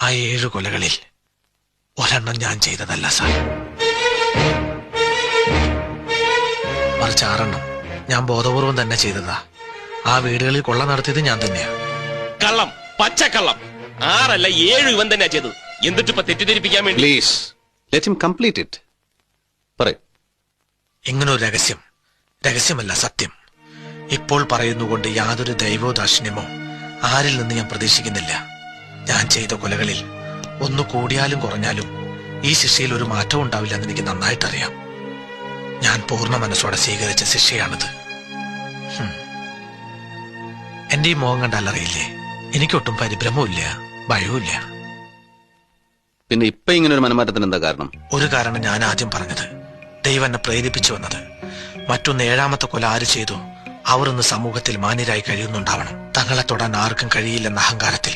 ആ 7 കൊലകളിൽ ഒരെണ്ണം ഞാൻ ചെയ്തതല്ല സാർ. മറിച്ച് 6 ഞാൻ ബോധപൂർവം തന്നെ ചെയ്തതാ. ആ വീടുകളിൽ കൊള്ള നടത്തിയത് ഞാൻ തന്നെയാ. കള്ളം, പച്ചക്കള്ളം. 6 അല്ല 7 ഇവൻ തന്നെയാ ചെയ്തത്. എന്നിട്ട് ഇപ്പൊ തെറ്റിദ്ധരിപ്പിക്കാൻ വേണ്ടി. Please let him complete it. പറയൂ. ഇങ്ങനൊരു രഹസ്യമല്ല, സത്യം. ഇപ്പോൾ പറയുന്നുകൊണ്ട് യാതൊരു ദൈവോദാക്ഷിണ്യമോ ആരിൽ നിന്ന് ഞാൻ പ്രതീക്ഷിക്കുന്നില്ല. ഞാൻ ചെയ്ത കൊലകളിൽ ഒന്ന് കൂടിയാലും കുറഞ്ഞാലും ഈ ശിക്ഷയിൽ ഒരു മാറ്റവും ഉണ്ടാവില്ലെന്ന് എനിക്ക് നന്നായിട്ടറിയാം. ഞാൻ പൂർണ്ണ മനസ്സോടെ സ്വീകരിച്ച ശിക്ഷയാണിത്. എന്റെ ഈ മുഖം കണ്ടാലറിയില്ലേ, എനിക്കൊട്ടും പരിഭ്രമവും ഭയവും. പിന്നെ ഇപ്പൊ ഇങ്ങനെ ഒരു മനമാറ്റത്തിന് എന്താ കാരണം? ഒരു കാരണം ഞാൻ ആദ്യം പറഞ്ഞത്, ദൈവം എന്നെ പ്രേരിപ്പിച്ചു വന്നത്. മറ്റൊന്ന് 7ാമത്തെ കൊല ആര് ചെയ്തു അവർ ഇന്ന് സമൂഹത്തിൽ മാന്യരായി കഴിയുന്നുണ്ടാവണം. തങ്ങളെ തൊടാൻ ആർക്കും കഴിയില്ലെന്ന അഹങ്കാരത്തിൽ.